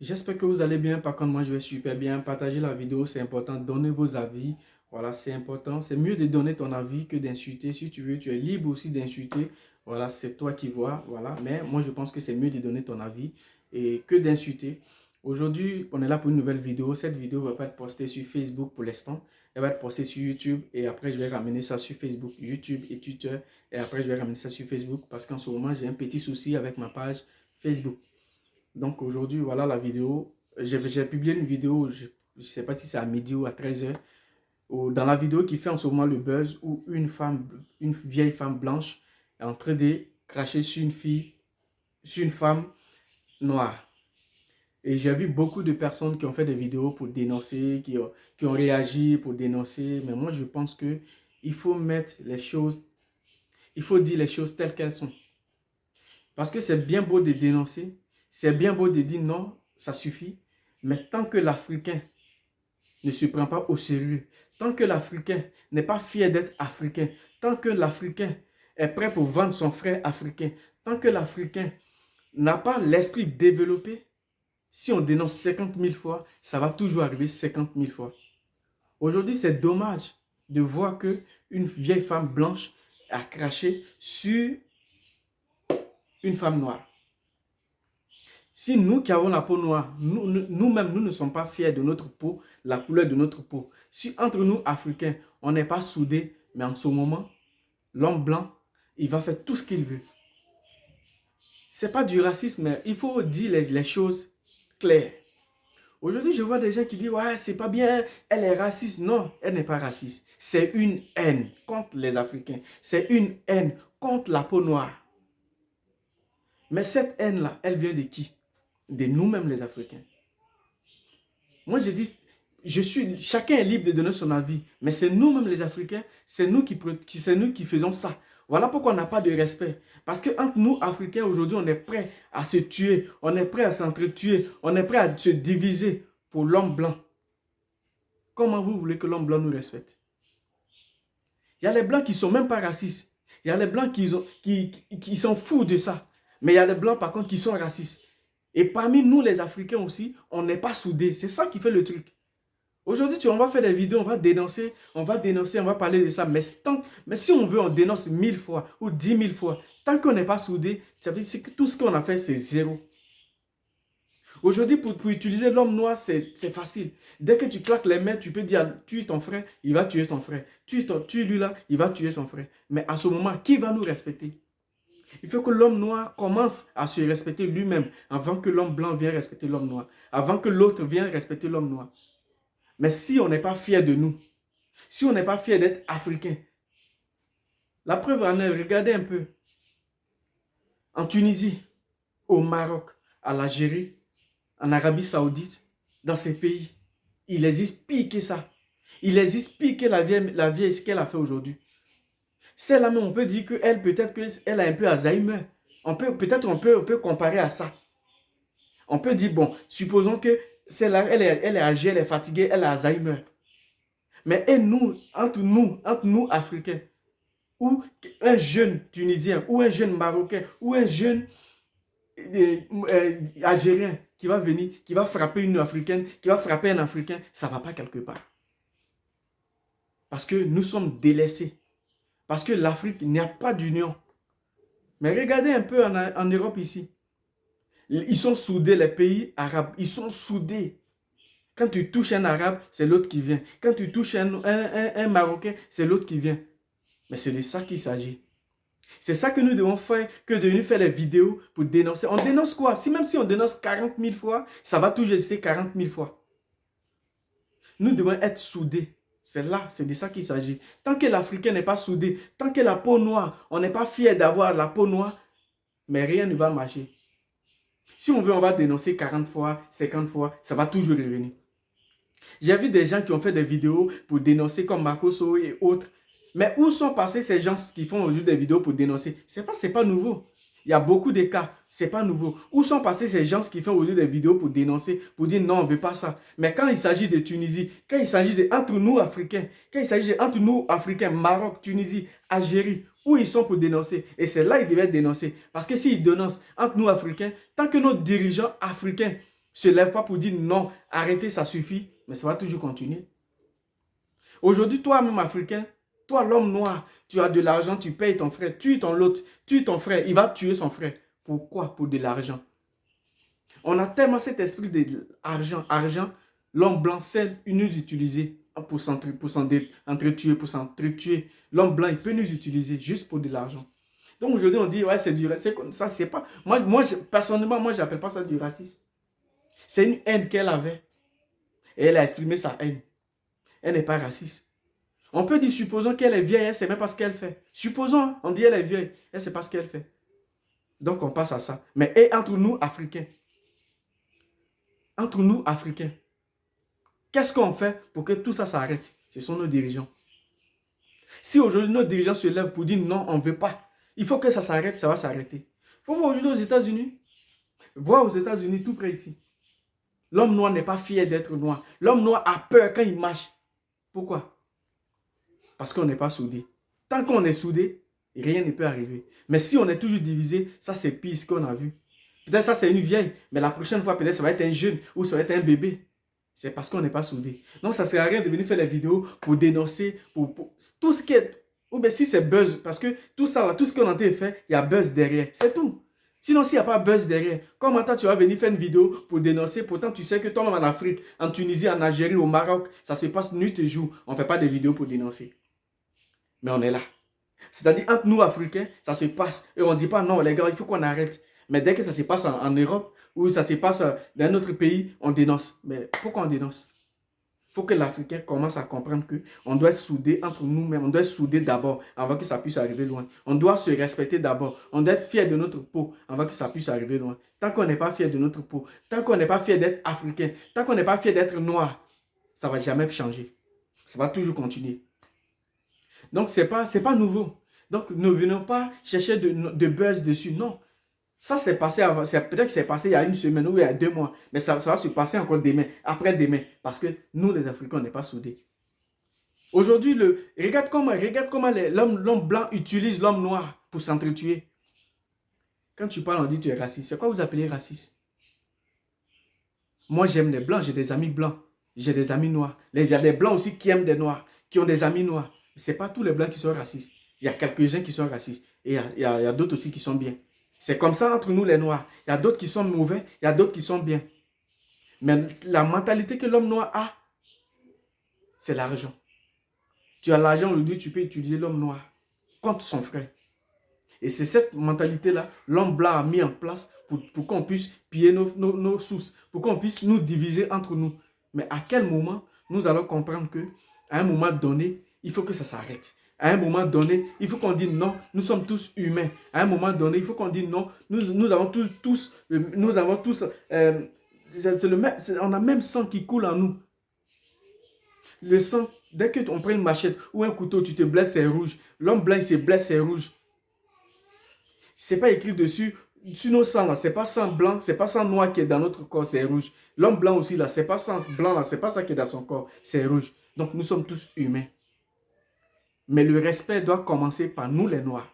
J'espère que vous allez bien. Par contre, moi, je vais super bien. Partagez la vidéo, c'est important. Donnez vos avis. Voilà, c'est important. C'est mieux de donner ton avis que d'insulter. Si tu veux, tu es libre aussi d'insulter. Voilà, c'est toi qui vois. Voilà, mais moi, je pense que c'est mieux de donner ton avis et que d'insulter. Aujourd'hui, on est là pour une nouvelle vidéo. Cette vidéo ne va pas être postée sur Facebook pour l'instant. Elle va être postée sur YouTube et après, je vais ramener ça sur Facebook, YouTube et Twitter. Et après, je vais ramener ça sur Facebook parce qu'en ce moment, j'ai un petit souci avec ma page Facebook. Donc aujourd'hui, voilà la vidéo. J'ai publié une vidéo, je ne sais pas si c'est à midi ou à 13h, dans la vidéo qui fait en ce moment le buzz, où une vieille femme blanche est en train de cracher sur une femme noire. Et j'ai vu beaucoup de personnes qui ont fait des vidéos pour dénoncer, qui ont réagi pour dénoncer. Mais moi, je pense que il faut mettre les choses, il faut dire les choses telles qu'elles sont. Parce que c'est bien beau de dénoncer, c'est bien beau de dire non, ça suffit. Mais tant que l'Africain ne se prend pas au sérieux, tant que l'Africain n'est pas fier d'être Africain, tant que l'Africain est prêt pour vendre son frère africain, tant que l'Africain n'a pas l'esprit développé, si on dénonce 50 000 fois, ça va toujours arriver 50 000 fois. Aujourd'hui, c'est dommage de voir qu'une vieille femme blanche a craché sur une femme noire. Si nous qui avons la peau noire, nous-mêmes, nous ne sommes pas fiers de notre peau, la couleur de notre peau. Si entre nous, Africains, on n'est pas soudés, mais en ce moment, l'homme blanc, il va faire tout ce qu'il veut. Ce n'est pas du racisme, mais il faut dire les choses claires. Aujourd'hui, je vois des gens qui disent, ouais, c'est pas bien, elle est raciste. Non, elle n'est pas raciste. C'est une haine contre les Africains. C'est une haine contre la peau noire. Mais cette haine-là, elle vient de qui? De nous-mêmes les Africains. Moi, je dis, chacun est libre de donner son avis, mais c'est nous-mêmes les Africains, c'est nous qui faisons ça. Voilà pourquoi on n'a pas de respect. Parce qu'entre nous, Africains, aujourd'hui, on est prêt à se tuer, on est prêt à s'entretuer, on est prêt à se diviser pour l'homme blanc. Comment vous voulez que l'homme blanc nous respecte? Il y a les blancs qui ne sont même pas racistes. Il y a les blancs qui s'en foutent de ça. Mais il y a les blancs, par contre, qui sont racistes. Et parmi nous, les Africains aussi, on n'est pas soudés. C'est ça qui fait le truc. Aujourd'hui, on va faire des vidéos, on va dénoncer, on va parler de ça. Mais si on veut, on dénonce 1000 fois ou 10 000 fois. Tant qu'on n'est pas soudé, ça veut dire que tout ce qu'on a fait, c'est zéro. Aujourd'hui, pour utiliser l'homme noir, c'est facile. Dès que tu claques les mains, tu peux dire, tue ton frère, il va tuer ton frère. Tue lui là, il va tuer son frère. Mais à ce moment, qui va nous respecter? Il faut que l'homme noir commence à se respecter lui-même avant que l'homme blanc vienne respecter l'homme noir. Avant que l'autre vienne respecter l'homme noir. Mais si on n'est pas fier de nous, si on n'est pas fier d'être africain, la preuve en est, regardez un peu. En Tunisie, au Maroc, à l'Algérie, en Arabie Saoudite, dans ces pays, il existe pire que ça. Il existe pire que la vieille ce qu'elle a fait aujourd'hui. Celle-là, on peut dire qu'elle, peut-être qu'elle a un peu Alzheimer. Peut-être on peut comparer à ça. On peut dire, bon, supposons que celle-là, elle est âgée, elle est fatiguée, elle a Alzheimer. Mais et nous, entre nous Africains, ou un jeune Tunisien, ou un jeune Marocain, ou un jeune Algérien qui va venir, qui va frapper une Africaine, qui va frapper un Africain, ça ne va pas quelque part. Parce que nous sommes délaissés. Parce que l'Afrique, il n'y a pas d'union. Mais regardez un peu en Europe ici. Ils sont soudés, les pays arabes. Ils sont soudés. Quand tu touches un arabe, c'est l'autre qui vient. Quand tu touches un Marocain, c'est l'autre qui vient. Mais c'est de ça qu'il s'agit. C'est ça que nous devons faire, que de nous faire les vidéos pour dénoncer. On dénonce quoi? Même si on dénonce 40 000 fois, ça va toujours exister 40 000 fois. Nous devons être soudés. C'est là, c'est de ça qu'il s'agit. Tant que l'Africain n'est pas soudé, tant que la peau noire, on n'est pas fier d'avoir la peau noire, mais rien ne va marcher. Si on veut, on va dénoncer 40 fois, 50 fois, ça va toujours revenir. J'ai vu des gens qui ont fait des vidéos pour dénoncer comme Makoso et autres. Mais où sont passés ces gens qui font aujourd'hui des vidéos pour dénoncer? C'est pas nouveau. Il y a beaucoup de cas, c'est pas nouveau. Où sont passés ces gens qui font aujourd'hui des vidéos pour dénoncer, pour dire non, on ne veut pas ça. Mais quand il s'agit de Tunisie, quand il s'agit entre nous Africains, quand il s'agit entre nous Africains, Maroc, Tunisie, Algérie, où ils sont pour dénoncer? Et c'est là qu'ils devaient dénoncer. Parce que s'ils dénoncent entre nous Africains, tant que nos dirigeants africains se lève pas pour dire non, arrêtez, ça suffit, mais ça va toujours continuer. Aujourd'hui, toi-même Africain, toi l'homme noir, tu as de l'argent, tu payes ton frère, tue ton l'autre, tue ton frère, il va tuer son frère. Pourquoi? Pour de l'argent. On a tellement cet esprit d'argent, l'homme blanc sait nous utiliser pour s'entretuer, pour s'entretuer. L'homme blanc, il peut nous utiliser juste pour de l'argent. Donc aujourd'hui, on dit, ouais, c'est du racisme. Ça, c'est pas. Personnellement, moi, je n'appelle pas ça du racisme. C'est une haine qu'elle avait. Et elle a exprimé sa haine. Elle n'est pas raciste. On peut dire, supposons qu'elle est vieille, elle ne sait même pas ce qu'elle fait. Supposons, on dit elle est vieille, elle ne sait pas ce qu'elle fait. Donc on passe à ça. Mais et entre nous, Africains, qu'est-ce qu'on fait pour que tout ça s'arrête? Ce sont nos dirigeants. Si aujourd'hui nos dirigeants se lèvent pour dire non, on ne veut pas, il faut que ça s'arrête, ça va s'arrêter. Il faut voir aujourd'hui aux États-Unis. Voir aux États-Unis, tout près ici. L'homme noir n'est pas fier d'être noir. L'homme noir a peur quand il marche. Pourquoi? Parce qu'on n'est pas soudé. Tant qu'on est soudé, rien ne peut arriver. Mais si on est toujours divisé, ça c'est pire ce qu'on a vu. Peut-être ça c'est une vieille, mais la prochaine fois peut-être ça va être un jeune ou ça va être un bébé. C'est parce qu'on n'est pas soudé. Donc ça ne sert à rien de venir faire des vidéos pour dénoncer, pour tout ce qui est... Ou bien si c'est buzz, parce que tout ça, là, tout ce qu'on a fait, il y a buzz derrière. C'est tout. Sinon, s'il n'y a pas buzz derrière, comment toi tu vas venir faire une vidéo pour dénoncer? Pourtant, tu sais que toi-même en Afrique, en Tunisie, en Algérie, au Maroc, ça se passe nuit et jour. On ne fait pas de vidéos pour dénoncer. Mais on est là. C'est-à-dire, entre nous, Africains, ça se passe. Et on ne dit pas, non, les gars, il faut qu'on arrête. Mais dès que ça se passe en Europe, ou ça se passe dans un autre pays, on dénonce. Mais pourquoi on dénonce? Il faut que l'Africain commence à comprendre qu'on doit être soudé entre nous-mêmes. On doit être soudé d'abord avant que ça puisse arriver loin. On doit se respecter d'abord. On doit être fier de notre peau avant que ça puisse arriver loin. Tant qu'on n'est pas fier de notre peau, tant qu'on n'est pas fier d'être africain, tant qu'on n'est pas fier d'être noir, ça ne va jamais changer. Ça va toujours continuer. Donc, ce n'est pas nouveau. Donc, ne venons pas chercher de buzz dessus. Non. Ça, c'est passé avant. Peut-être que c'est passé il y a une semaine ou il y a 2 mois. Mais ça va se passer encore demain, après-demain. Parce que nous, les Africains, on n'est pas soudés. Aujourd'hui, regarde comment l'homme blanc utilise l'homme noir pour s'entretuer. Quand tu parles, on dit tu es raciste. C'est quoi vous appelez raciste? Moi, j'aime les blancs. J'ai des amis blancs. J'ai des amis noirs. Il y a des blancs aussi qui aiment des noirs, qui ont des amis noirs. Ce n'est pas tous les blancs qui sont racistes. Il y a quelques-uns qui sont racistes. Et il y a d'autres aussi qui sont bien. C'est comme ça entre nous les noirs. Il y a d'autres qui sont mauvais, il y a d'autres qui sont bien. Mais la mentalité que l'homme noir a, c'est l'argent. Tu as l'argent aujourd'hui, tu peux utiliser l'homme noir contre son frère. Et c'est cette mentalité-là, l'homme blanc a mis en place pour qu'on puisse piller nos sources, pour qu'on puisse nous diviser entre nous. Mais à quel moment nous allons comprendre qu'à un moment donné, il faut que ça s'arrête. À un moment donné, il faut qu'on dise non, nous sommes tous humains. À un moment donné, il faut qu'on dise non, nous avons tous on a même sang qui coule en nous. Le sang, dès qu'on prend une machette ou un couteau, tu te blesses, c'est rouge. L'homme blanc, il se blesse, c'est rouge. C'est pas écrit dessus, sur nos sangs, là, c'est pas sang blanc, c'est pas sang noir qui est dans notre corps, c'est rouge. L'homme blanc aussi, là, c'est pas sang blanc, là, c'est pas ça qui est dans son corps, c'est rouge. Donc, nous sommes tous humains. Mais le respect doit commencer par nous les Noirs.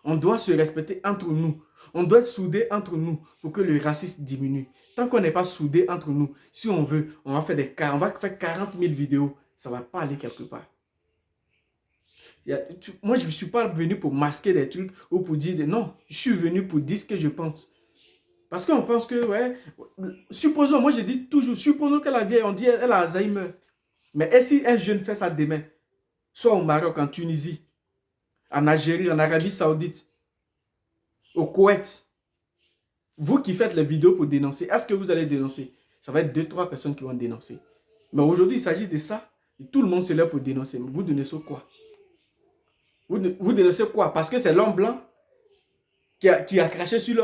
On doit se respecter entre nous. On doit être soudés entre nous pour que le racisme diminue. Tant qu'on n'est pas soudés entre nous, si on veut, on va faire 40 000 vidéos. Ça ne va pas aller quelque part. Moi, je ne suis pas venu pour masquer des trucs ou pour dire non. Je suis venu pour dire ce que je pense. Parce qu'on pense que, ouais, supposons, moi je dis toujours, supposons que la vieille, on dit elle a Alzheimer. Mais et si un jeune fait ça demain, soit au Maroc, en Tunisie, en Algérie, en Arabie Saoudite, au Koweït, vous qui faites les vidéos pour dénoncer, est-ce que vous allez dénoncer? Ça va être 2-3 personnes qui vont dénoncer. Mais aujourd'hui, il s'agit de ça. Et tout le monde se lève pour dénoncer. Mais vous dénoncez quoi? Vous dénoncez quoi? Parce que c'est l'homme blanc qui a craché sur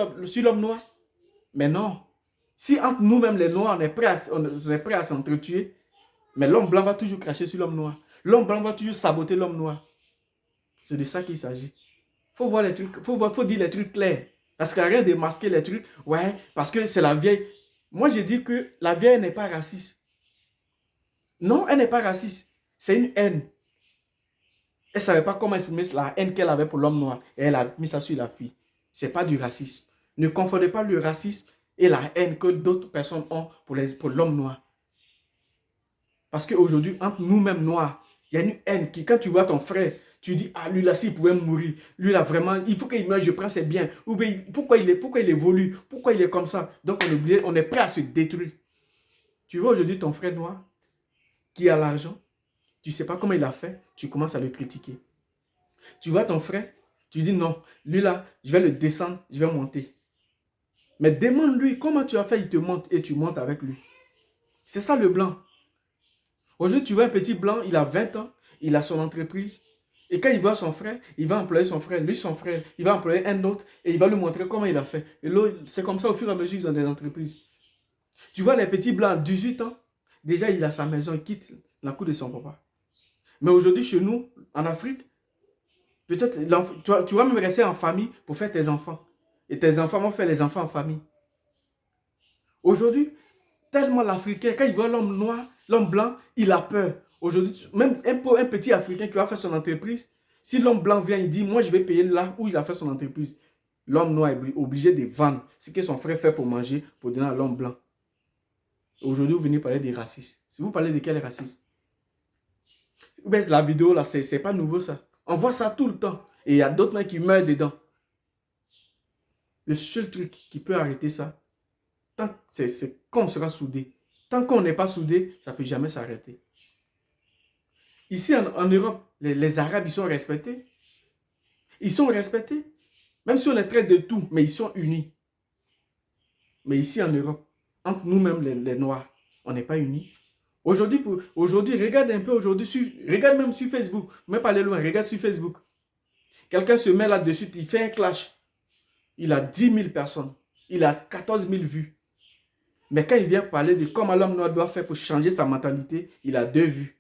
l'homme noir? Mais non. Si entre nous-mêmes, les noirs, on est prêts à s'entretuer, mais l'homme blanc va toujours cracher sur l'homme noir. L'homme blanc va toujours saboter l'homme noir. C'est de ça qu'il s'agit. Il faut voir les trucs, faut dire les trucs clairs. Parce qu'il n'y a rien de masquer les trucs. Ouais, parce que c'est la vieille. Moi, je dis que la vieille n'est pas raciste. Non, elle n'est pas raciste. C'est une haine. Elle ne savait pas comment exprimer la haine qu'elle avait pour l'homme noir. Et elle a mis ça sur la fille. Ce n'est pas du racisme. Ne confondez pas le racisme et la haine que d'autres personnes ont pour l'homme noir. Parce qu'aujourd'hui, entre nous-mêmes noirs, il y a une haine qui, quand tu vois ton frère, tu dis, ah, lui là, s'il pouvait mourir, lui là, vraiment, il faut qu'il meure, je prends ses biens. Ou bien, pourquoi il évolue? Pourquoi il est comme ça? Donc, on est prêt à se détruire. Tu vois aujourd'hui ton frère noir qui a l'argent, tu ne sais pas comment il a fait, tu commences à le critiquer. Tu vois ton frère, tu dis non, lui là, je vais le descendre, je vais monter. Mais demande-lui comment tu as fait, il te monte et tu montes avec lui. C'est ça le blanc. Aujourd'hui, tu vois un petit blanc, il a 20 ans, il a son entreprise. Et quand il voit son frère, il va employer son frère, lui son frère, il va employer un autre et il va lui montrer comment il a fait. Et là, c'est comme ça au fur et à mesure qu'ils ont des entreprises. Tu vois les petits blancs, 18 ans, déjà il a sa maison, il quitte la cour de son papa. Mais aujourd'hui, chez nous, en Afrique, peut-être tu vas même rester en famille pour faire tes enfants. Et tes enfants vont faire les enfants en famille. Aujourd'hui, tellement l'Africain, quand il voit l'homme noir, l'homme blanc, il a peur. Aujourd'hui, même un petit Africain qui va faire son entreprise, si l'homme blanc vient, il dit, moi je vais payer là où il a fait son entreprise. L'homme noir est obligé de vendre ce que son frère fait pour manger, pour donner à l'homme blanc. Aujourd'hui, vous venez parler des racistes. Si vous parlez de quel raciste? La vidéo là, c'est pas nouveau ça. On voit ça tout le temps. Et il y a d'autres gens qui meurent dedans. Le seul truc qui peut arrêter ça, c'est qu'on sera soudés. Tant qu'on n'est pas soudés, ça ne peut jamais s'arrêter. Ici en Europe, les Arabes, ils sont respectés. Ils sont respectés. Même si on les traite de tout, mais ils sont unis. Mais ici en Europe, entre nous-mêmes les Noirs, on n'est pas unis. Aujourd'hui, regarde un peu aujourd'hui, regarde même sur Facebook, même pas aller loin, regarde sur Facebook. Quelqu'un se met là-dessus, il fait un clash. Il a 10 000 personnes. Il a 14 000 vues. Mais quand il vient parler de comment l'homme noir doit faire pour changer sa mentalité, il a 2 vues.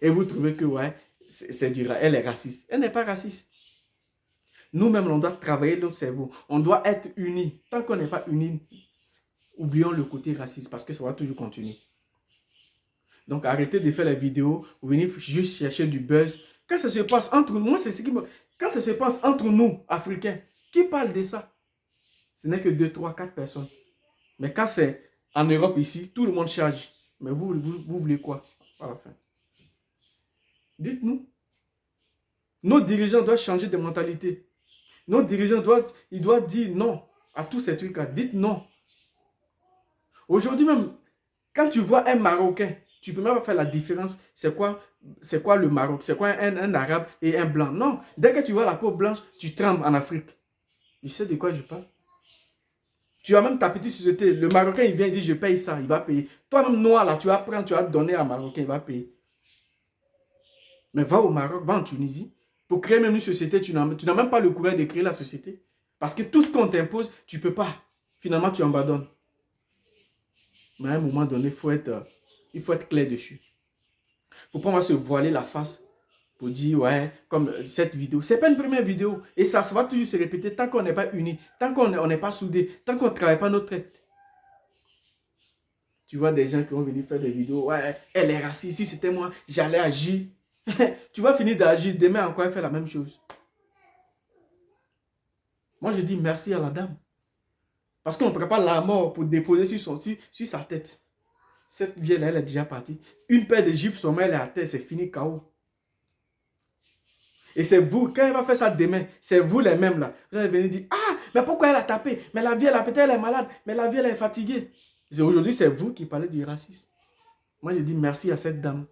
Et vous trouvez que, ouais, elle est raciste. Elle n'est pas raciste. Nous-mêmes, on doit travailler notre cerveau. On doit être unis. Tant qu'on n'est pas unis, oublions le côté raciste parce que ça va toujours continuer. Donc, arrêtez de faire les vidéos. Vous venez juste chercher du buzz. Quand ça se passe entre nous, moi, c'est ce qui me... Quand ça se passe entre nous, Africains, qui parle de ça? Ce n'est que 2, 3, 4 personnes. Mais quand c'est en Europe ici, tout le monde charge. Mais vous voulez quoi à la fin? Dites-nous. Nos dirigeants doivent changer de mentalité. Nos dirigeants doivent dire non à tous ces trucs-là. Dites non. Aujourd'hui même, quand tu vois un Marocain, tu ne peux même pas faire la différence. C'est quoi le Maroc? C'est quoi un Arabe et un Blanc? Non. Dès que tu vois la peau blanche, tu trembles en Afrique. Tu sais de quoi je parle? Tu as même ta petite société. Le Marocain, il vient, il dit, je paye ça, il va payer. Toi-même, noir, là, tu vas prendre, tu vas donner à un Marocain, il va payer. Mais va au Maroc, va en Tunisie. Pour créer même une société, tu n'as même pas le courage de créer la société. Parce que tout ce qu'on t'impose, tu ne peux pas. Finalement, tu abandonnes. Mais à un moment donné, il faut être clair dessus. Il ne faut pas se voiler la face pour dire, ouais, comme cette vidéo. Ce n'est pas une première vidéo. Et ça va toujours se répéter tant qu'on n'est pas unis, tant qu'on n'est pas soudés, tant qu'on ne travaille pas notre tête. Tu vois des gens qui vont venir faire des vidéos, ouais, elle est raciste, si c'était moi, j'allais agir. Tu vas finir d'agir, demain encore, elle fait la même chose. Moi, je dis merci à la dame. Parce qu'on prépare la mort pour déposer sur sa tête. Cette vieille-là, elle est déjà partie. Une paire de gifles sur moi, elle est à terre, c'est fini, KO. Et c'est vous, quand elle va faire ça demain, c'est vous les mêmes là. Vous allez venir dire, ah, mais pourquoi elle a tapé? Mais la vieille, peut-être elle est malade, mais la vieille, elle est fatiguée. Aujourd'hui, c'est vous qui parlez du racisme. Moi, je dis merci à cette dame.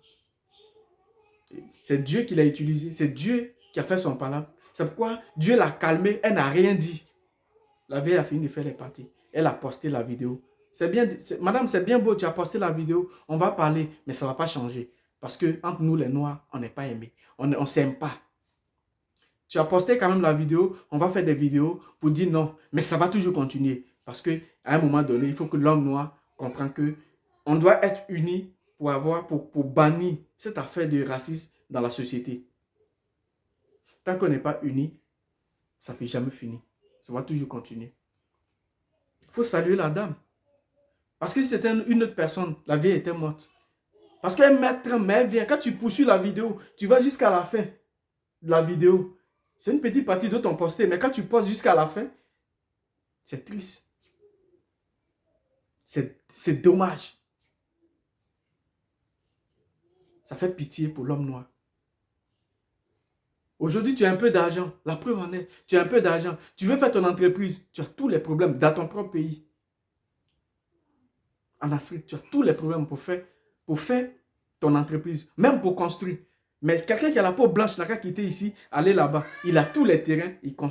C'est Dieu qui l'a utilisé. C'est Dieu qui a fait son palabre. C'est pourquoi Dieu l'a calmée. Elle n'a rien dit. La vieille a fini de faire les parties. Elle a posté la vidéo. C'est bien, madame, c'est bien beau, tu as posté la vidéo. On va parler, mais ça ne va pas changer. Parce que entre nous, les Noirs, on n'est pas aimés. On ne s'aime pas. Tu as posté quand même la vidéo. On va faire des vidéos pour dire non. Mais ça va toujours continuer. Parce qu'à un moment donné, il faut que l'homme noir comprenne qu'on doit être unis pour bannir cette affaire de racisme dans la société. Tant qu'on n'est pas unis, ça ne peut jamais finir. Ça va toujours continuer. Il faut saluer la dame. Parce que si c'était une autre personne, la vieille était morte. Parce qu'elle vient. Quand tu poursuis la vidéo, tu vas jusqu'à la fin de la vidéo. C'est une petite partie de ton posté, mais quand tu postes jusqu'à la fin, c'est triste. C'est dommage. Ça fait pitié pour l'homme noir. Aujourd'hui, tu as un peu d'argent. La preuve en est, tu as un peu d'argent. Tu veux faire ton entreprise. Tu as tous les problèmes dans ton propre pays. En Afrique, tu as tous les problèmes pour faire ton entreprise. Même pour construire. Mais quelqu'un qui a la peau blanche, n'a qu'à quitter ici, aller là-bas. Il a tous les terrains, il construit.